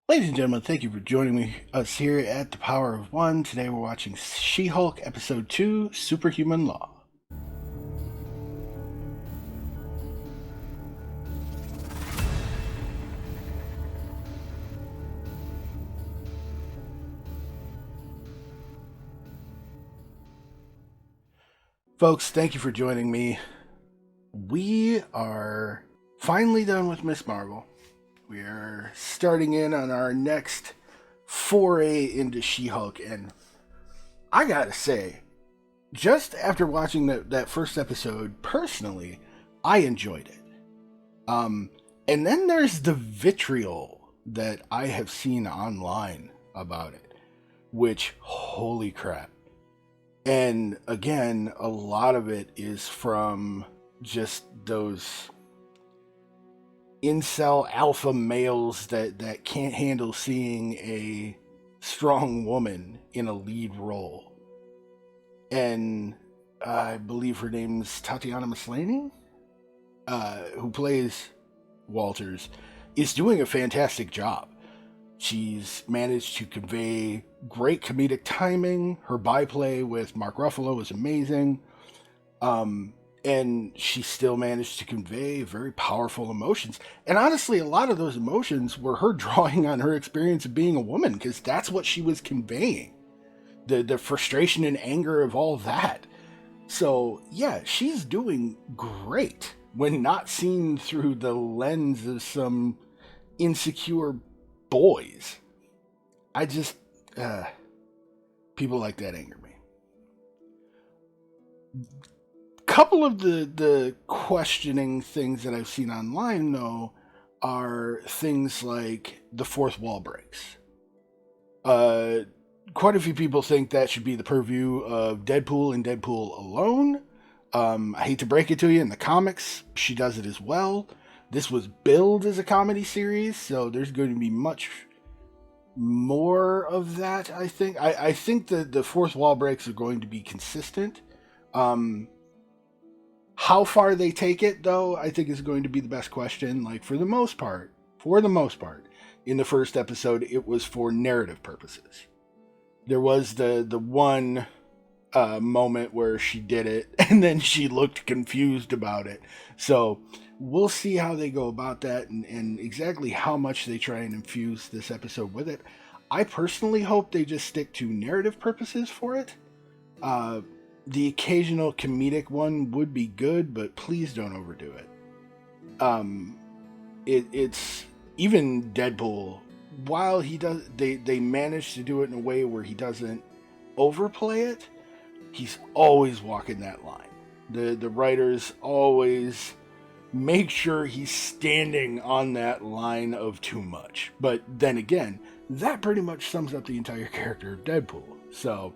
Ladies and gentlemen, thank you for joining us here at The Power of One. Today we're watching She-Hulk Episode 2, Superhuman Law. Folks, thank you for joining me. We are finally done with Miss Marvel. We are starting in on our next foray into She-Hulk, and I gotta say, just after watching that first episode, personally, I enjoyed it. And then there's the vitriol that I have seen online about it, which, holy crap. And again, a lot of it is from just those incel alpha males that can't handle seeing a strong woman in a lead role. And I believe her name's Tatiana Maslany, who plays Walters, is doing a fantastic job. She's managed to convey great comedic timing. Her byplay with Mark Ruffalo was amazing. And she still managed to convey very powerful emotions. And honestly, a lot of those emotions were her drawing on her experience of being a woman, because that's what she was conveying. The frustration and anger of all that. So, yeah, she's doing great when not seen through the lens of some insecure boys. I just, people like that anger me. Couple of the questioning things that I've seen online, though, are things like the fourth wall breaks. Quite a few people think that should be the purview of Deadpool and Deadpool alone. I hate to break it to you, in the comics, she does it as well. This was billed as a comedy series, so there's going to be much more of that, I think. I think that the fourth wall breaks are going to be consistent. How far they take it, though, I think is going to be the best question. Like, for the most part, in the first episode, it was for narrative purposes. There was the one moment where she did it, and then she looked confused about it. So we'll see how they go about that, and exactly how much they try and infuse this episode with it. I personally hope they just stick to narrative purposes for it. The occasional comedic one would be good, but please don't overdo it. It's even Deadpool, while he does, they manage to do it in a way where he doesn't overplay it. He's always walking that line. The writers always make sure he's standing on that line of too much. But then again, that pretty much sums up the entire character of Deadpool. So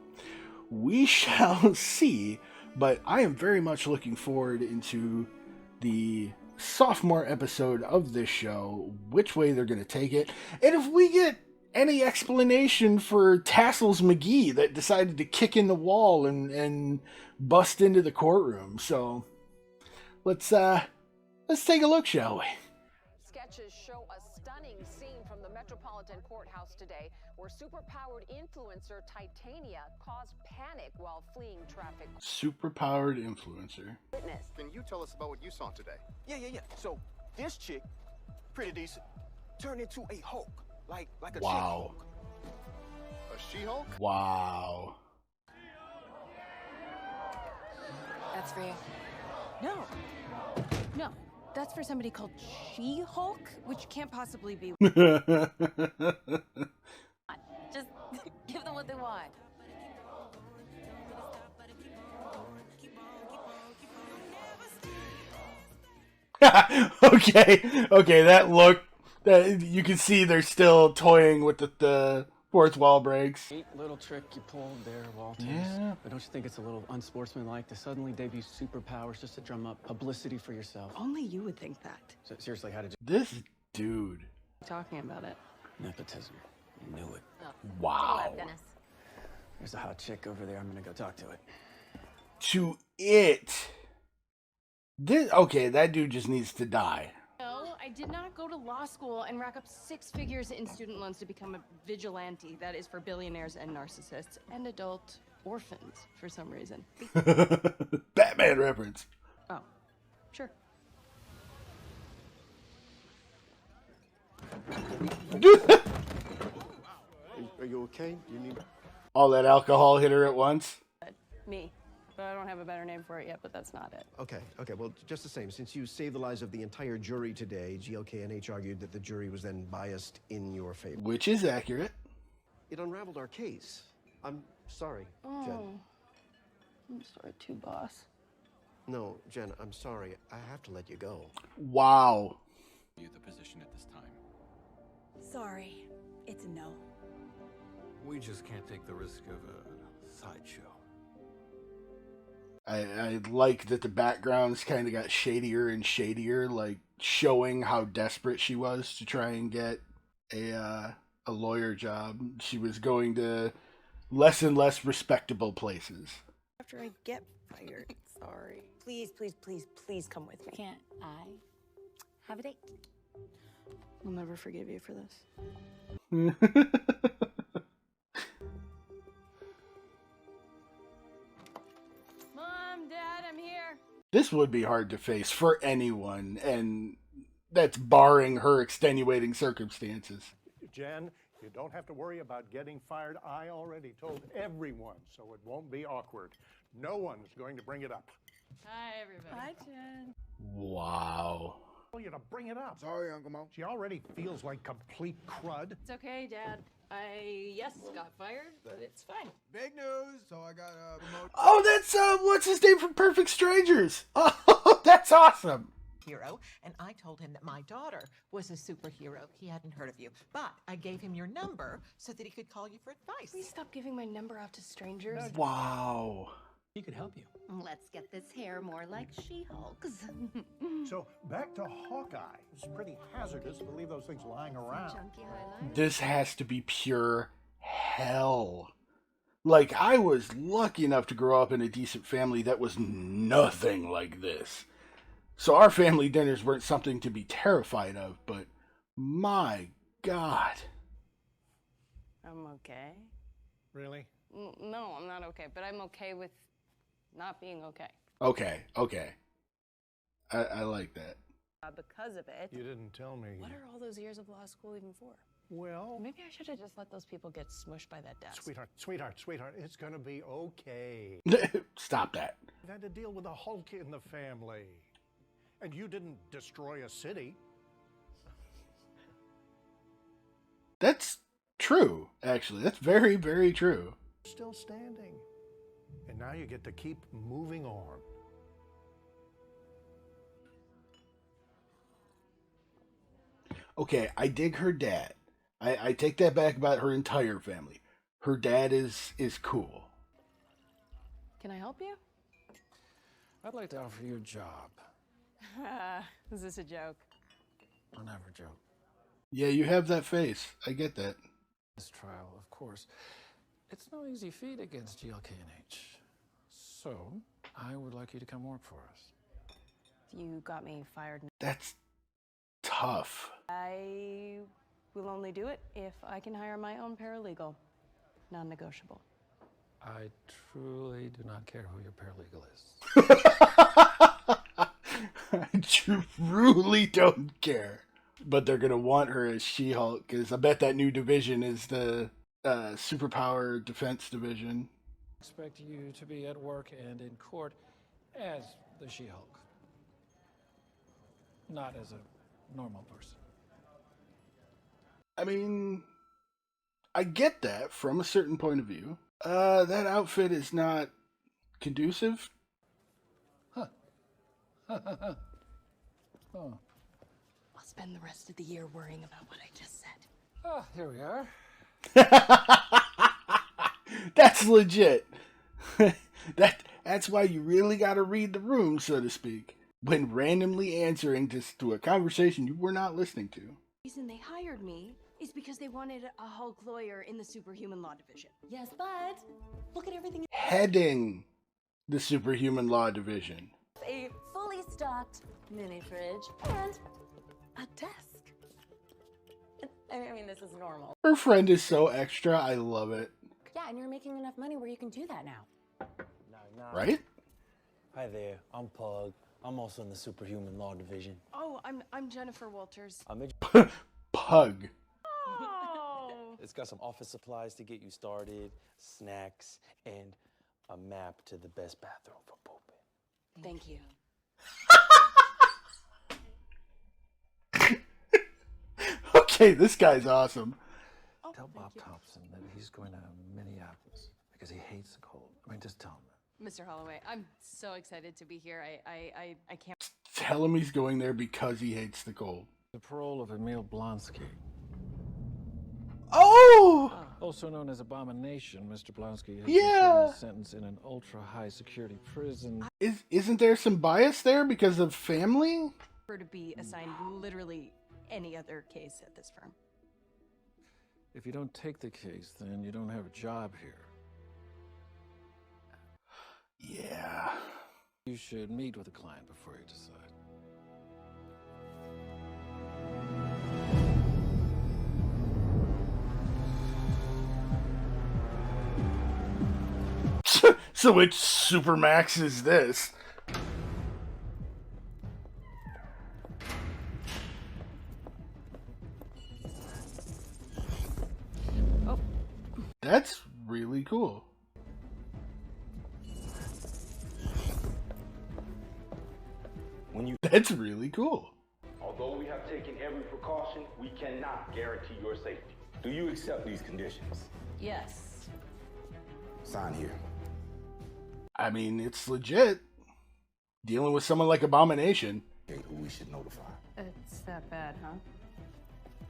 we shall see, but I am very much looking forward into the sophomore episode of this show, which way they're going to take it, and if we get any explanation for Tassels McGee that decided to kick in the wall and bust into the courtroom. So let's take a look, shall we? Sketches show a stunning scene from the Metropolitan Courthouse today, where superpowered influencer Titania caused panic while fleeing traffic. Superpowered influencer. Witness. Can you tell us about what you saw today? Yeah. So this chick, pretty decent, turned into a Hulk, like a Wow. A She-Hulk? Wow. That's for you. No, that's for somebody called She-Hulk, which can't possibly be. Just give them what they want. Okay, that look, that you can see they're still toying with the fourth wall breaks. Neat little trick you pulled there, Walters. Yeah. But don't you think it's a little unsportsmanlike to suddenly debut superpowers just to drum up publicity for yourself? Only you would think that. So, seriously, how did you... This dude. Talking about it. Nepotism. You knew it. Wow. There's a hot chick over there. I'm gonna go talk to it. To it. Okay, that dude just needs to die. No, I did not go to law school and rack up 6 figures in student loans to become a vigilante. That is for billionaires and narcissists and adult orphans for some reason. Batman reference. Oh, sure. Are you okay? You need... All that alcohol hit her at once. Me. But I don't have a better name for it yet, but that's not it. Okay. Well, just the same, since you saved the lives of the entire jury today, GLKNH argued that the jury was then biased in your favor. Which is accurate. It unraveled our case. I'm sorry, Jen. I'm sorry too, boss. No, Jen, I'm sorry. I have to let you go. Wow. You the position at this time. Sorry, it's a no. We just can't take the risk of a sideshow. I like that the backgrounds kind of got shadier and shadier, like showing how desperate she was to try and get a lawyer job. She was going to less and less respectable places. After I get fired, sorry. Please, please, please, please come with me. Can't I have a date? I'll never forgive you for this. Mom, Dad, I'm here. This would be hard to face for anyone, and that's barring her extenuating circumstances. Jen, you don't have to worry about getting fired. I already told everyone, so it won't be awkward. No one's going to bring it up. Hi, everybody. Hi, Jen. Wow. Tell you to bring it up. Sorry, Uncle Mo. She already feels like complete crud. It's okay, Dad. Yes, got fired, but it's fine. Big news. So I got a promotion. Oh, that's, what's his name from Perfect Strangers? Oh, that's awesome. Hero, and I told him that my daughter was a superhero. He hadn't heard of you, but I gave him your number so that he could call you for advice. Please stop giving my number out to strangers. Wow. He could help you. Let's get this hair more like She-Hulk's. So back to Hawkeye. It's pretty hazardous to leave those things lying around. Chunky highlight. This has to be pure hell. Like, I was lucky enough to grow up in a decent family that was nothing like this. So our family dinners weren't something to be terrified of, but my God. I'm okay. Really? No, I'm not okay, but I'm okay with not being okay. Okay. I like that. Because of it. You didn't tell me. What are all those years of law school even for? Well, Maybe I should have just let those people get smushed by that desk. Sweetheart, it's gonna be okay. Stop that. You've had to deal with a Hulk in the family. And you didn't destroy a city. That's true, actually. That's very, very true. Still standing. And now you get to keep moving on. Okay, I dig her dad. I take that back about her entire family. Her dad is cool. Can I help you? I'd like to offer you a job. Is this a joke? I'll never joke. Yeah, you have that face. I get that. This trial, of course. It's no easy feat against GLKNH. So, I would like you to come work for us. You got me fired. That's tough. I will only do it if I can hire my own paralegal. Non-negotiable. I truly do not care who your paralegal is. I truly don't care. But they're going to want her as She-Hulk, because I bet that new division is the Superpower Defense Division. I expect you to be at work and in court as the She-Hulk. Not as a normal person. I mean, I get that from a certain point of view. That outfit is not conducive. Oh. I'll spend the rest of the year worrying about what I just said. Ah, here we are. That's legit. That's why you really got to read the room, so to speak, when randomly answering to a conversation you were not listening to. The reason they hired me is because they wanted a Hulk lawyer in the Superhuman Law Division. Yes, but look at everything. Heading the Superhuman Law Division. A fully stocked mini fridge and a desk. I mean, this is normal. Her friend is so extra. I love it. Yeah, and you're making enough money where you can do that now. Right? Hi there, I'm Pug. I'm also in the Superhuman Law Division. Oh, I'm Jennifer Walters. Pug. Oh. It's got some office supplies to get you started, snacks, and a map to the best bathroom for pooping. Thank you. Okay, this guy's awesome. Tell Bob Thompson that he's going to Minneapolis because he hates the cold. I mean, just tell him that. Mr. Holloway, I'm so excited to be here. I can't. Tell him he's going there because he hates the cold. The parole of Emil Blonsky. Oh! Also known as Abomination, Mr. Blonsky has Yeah. been serving a sentence in an ultra-high security prison. Isn't there some bias there because of family? For to be assigned literally any other case at this firm. If you don't take the case, then you don't have a job here. Yeah. You should meet with the client before you decide. So which Supermax is this? Oh. That's really cool. That's really cool. Although we have taken every precaution, we cannot guarantee your safety. Do you accept these conditions? Yes. Sign here. I mean, it's legit. Dealing with someone like Abomination. Okay, who we should notify. It's that bad, huh?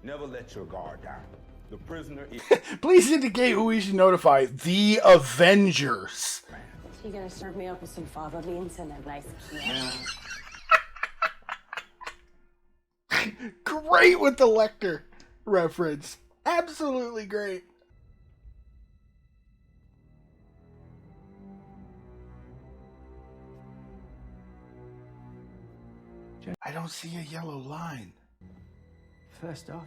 Never let your guard down. The prisoner is... Please indicate who we should notify. The Avengers. So you're gonna serve me up with some fava beans and a nice Kiera? Great with the Lecter reference. Absolutely great. I don't see a yellow line. First off,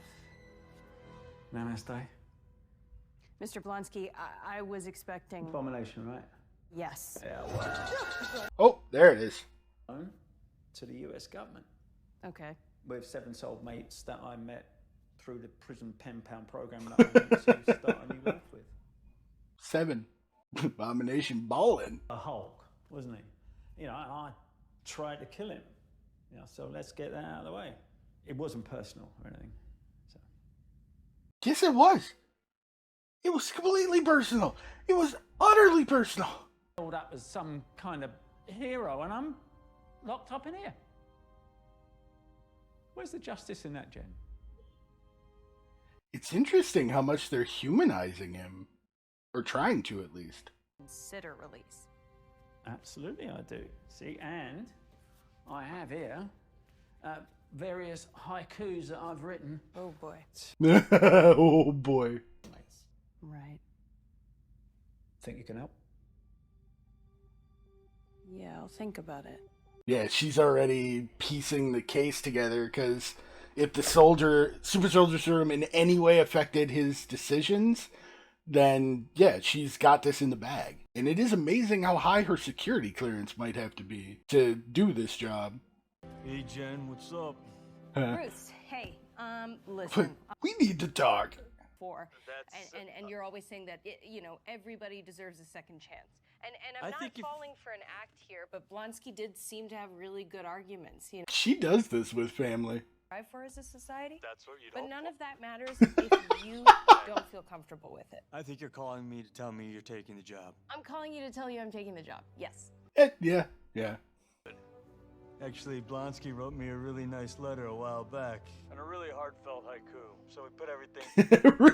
namaste. Mr. Blonsky, I was expecting. Abomination, right? Yes. Yeah, well. Oh, there it is. To the US government. Okay. With 7 soulmates that I met through the prison pen pound program that I went to start a new life with. 7. Abomination ballin'. A Hulk, wasn't he? You know, and I tried to kill him. You know, so let's get that out of the way. It wasn't personal or anything. So. Yes, it was. It was completely personal. It was utterly personal. All that was some kind of hero, and I'm locked up in here. Where's the justice in that, Jen? It's interesting how much they're humanizing him. Or trying to, at least. Consider release. Absolutely, I do. See, and I have here various haikus that I've written. Oh, boy. Oh, boy. Right. Think you can help? Yeah, I'll think about it. Yeah, she's already piecing the case together, because if the super soldier serum in any way affected his decisions, then yeah, she's got this in the bag. And it is amazing how high her security clearance might have to be to do this job. Hey Jen, what's up? Bruce, hey, listen. We need to talk. And you're always saying that, everybody deserves a second chance. And I'm not falling for an act here, but Blonsky did seem to have really good arguments. She does this with family. Strive for as a society. That's what you But don't. none of that matters if you don't feel comfortable with it. I think you're calling me to tell me you're taking the job. I'm calling you to tell you I'm taking the job. Yes. Yeah. Actually, Blonsky wrote me a really nice letter a while back. And a really heartfelt haiku. So we put everything...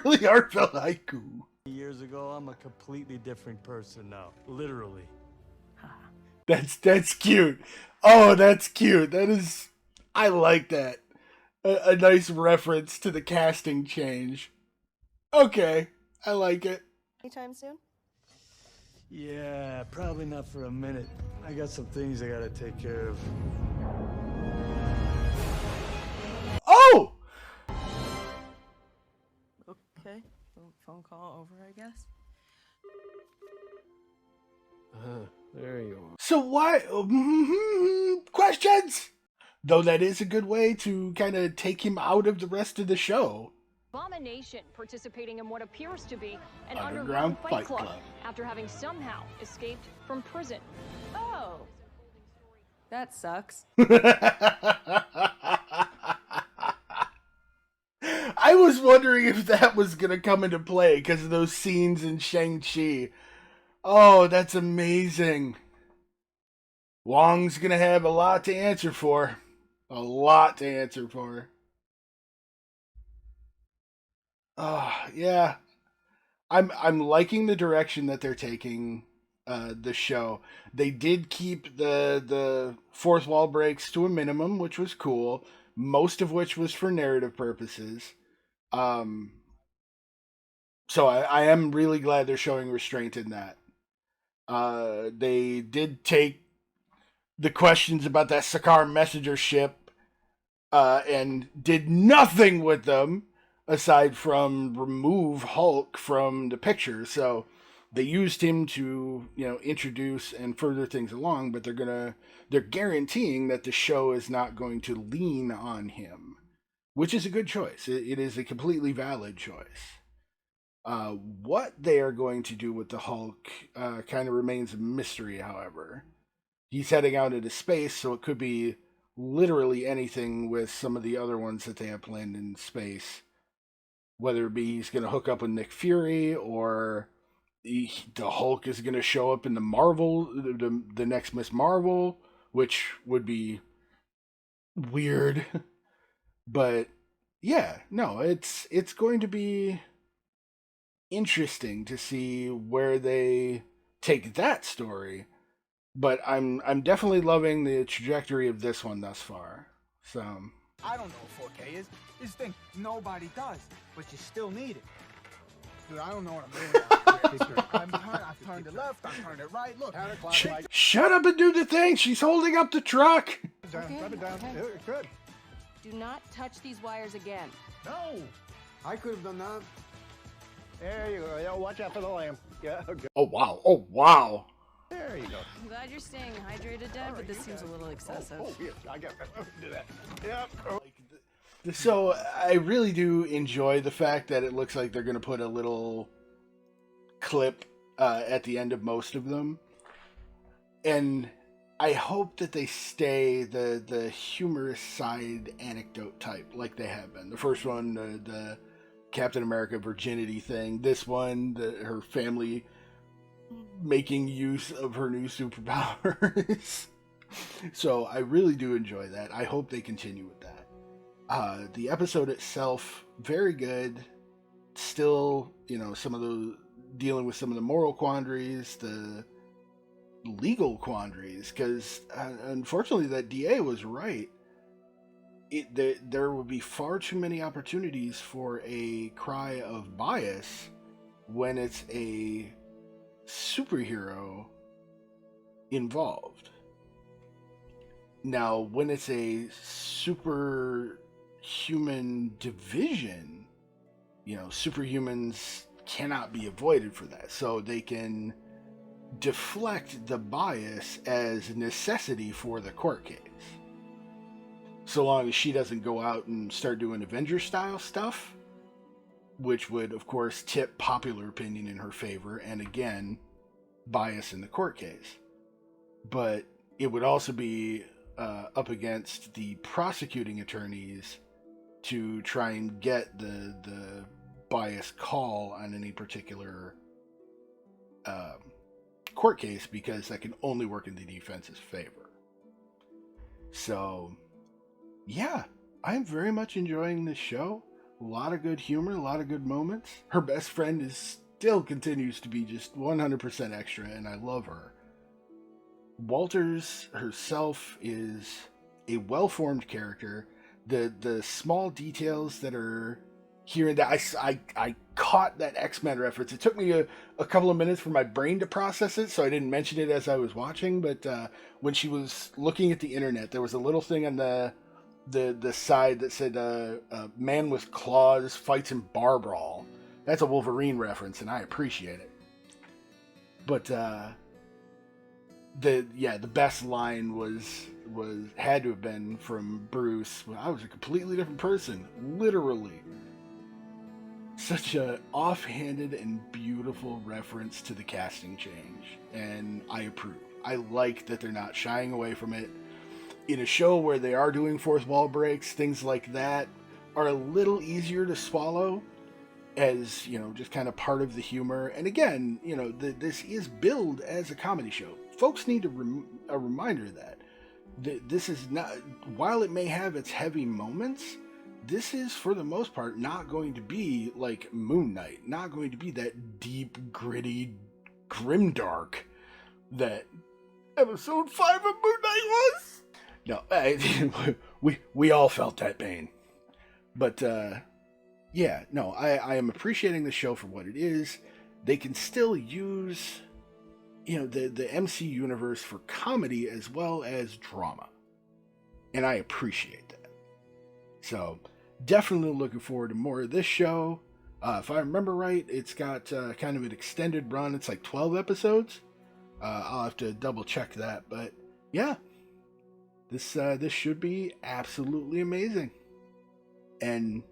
Really heartfelt haiku. Years ago, I'm a completely different person now. Literally. That's cute. Oh, that's cute. That is... I like that. A nice reference to the casting change. Okay, I like it. Anytime soon? Yeah, probably not for a minute. I got some things I gotta take care of. Okay. Phone call over, I guess. There you are. So why... questions? Though that is a good way to kind of take him out of the rest of the show. Abomination participating in what appears to be an Underground underground fight club after having somehow escaped from prison. Oh. That sucks. I was wondering if that was going to come into play because of those scenes in Shang-Chi. Oh, that's amazing. Wong's going to have a lot to answer for. A lot to answer for. Oh, yeah. I'm liking the direction that they're taking the show. They did keep the fourth wall breaks to a minimum, which was cool. Most of which was for narrative purposes. So I am really glad they're showing restraint in that. They did take the questions about that Sakaar messenger ship and did nothing with them aside from remove Hulk from the picture. So they used him to, introduce and further things along, but they're guaranteeing that the show is not going to lean on him, which is a good choice. It is a completely valid choice. What they are going to do with the Hulk kind of remains a mystery, however. He's heading out into space, so it could be literally anything with some of the other ones that they have planned in space. Whether it be he's going to hook up with Nick Fury, or the Hulk is going to show up in the Marvel, the next Miss Marvel, which would be weird. But yeah, no, it's going to be interesting to see where they take that story. But I'm definitely loving the trajectory of this one thus far. So I don't know what 4K is. This thing nobody does, but you still need it. Dude, I don't know what I'm doing. I've turned it left, I've turned it right. Look. Shut up and do the thing. She's holding up the truck. Rub it down. Good. Do not touch these wires again. No. I could have done that. There you go. Yeah, watch out for the lamp. Yeah. Okay. Oh wow. There you go. I'm glad you're staying hydrated, Dad, but this seems a little excessive. Oh, yes, I got to do that. Yep. So I really do enjoy the fact that it looks like they're going to put a little clip at the end of most of them. And I hope that they stay the humorous side anecdote type like they have been. The first one, the Captain America virginity thing. This one, her family making use of her new superpowers. So I really do enjoy that. I hope they continue with that. The episode itself, very good. Still, some of the dealing with some of the moral quandaries, the legal quandaries, because unfortunately that DA was right. There would be far too many opportunities for a cry of bias when it's a superhero involved. Now, when it's a superhuman division, superhumans cannot be avoided for that. So they can deflect the bias as necessity for the court case. So long as she doesn't go out and start doing Avenger-style stuff, which would, of course, tip popular opinion in her favor, and again, bias in the court case. But it would also be up against the prosecuting attorneys to try and get the bias call on any particular court case, because that can only work in the defense's favor. So, yeah, I'm very much enjoying this show. A lot of good humor, a lot of good moments. Her best friend still continues to be just 100% extra, and I love her. Walters herself is a well-formed character. The small details that are here and there, I caught that X-Men reference. It took me a couple of minutes for my brain to process it, so I didn't mention it as I was watching, but when she was looking at the internet, there was a little thing on the side that said man with claws fights in bar brawl. That's a Wolverine reference, and I appreciate it. But the best line was had to have been from Bruce. I was a completely different person, literally. Such a offhanded and beautiful reference to the casting change, and I approve. I like that they're not shying away from it. In a show where they are doing fourth wall breaks, things like that are a little easier to swallow as, just kind of part of the humor. And again, this is billed as a comedy show. Folks need a reminder that this is not, while it may have its heavy moments, this is, for the most part, not going to be like Moon Knight, not going to be that deep, gritty, grimdark that episode 5 of Moon Knight was. No, we all felt that pain. But, yeah, no, I am appreciating the show for what it is. They can still use, the MC universe for comedy as well as drama. And I appreciate that. So, definitely looking forward to more of this show. If I remember right, it's got kind of an extended run. It's like 12 episodes. I'll have to double check that. But, yeah, this should be absolutely amazing. And,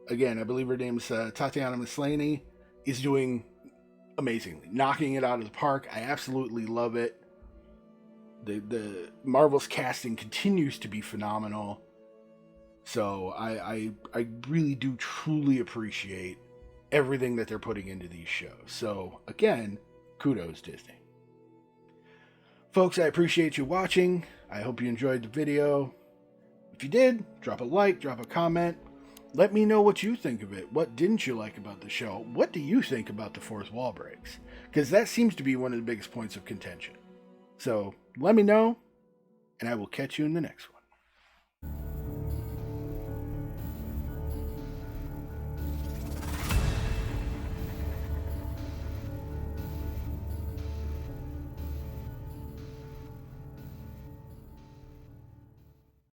again, I believe her name's Tatiana Maslany, is doing amazingly, knocking it out of the park. I absolutely love it. The Marvel's casting continues to be phenomenal. So I really do truly appreciate everything that they're putting into these shows. So again, kudos Disney. Folks, I appreciate you watching. I hope you enjoyed the video. If you did, drop a like, drop a comment. Let me know what you think of it. What didn't you like about the show? What do you think about the fourth wall breaks? Because that seems to be one of the biggest points of contention. So let me know, and I will catch you in the next one.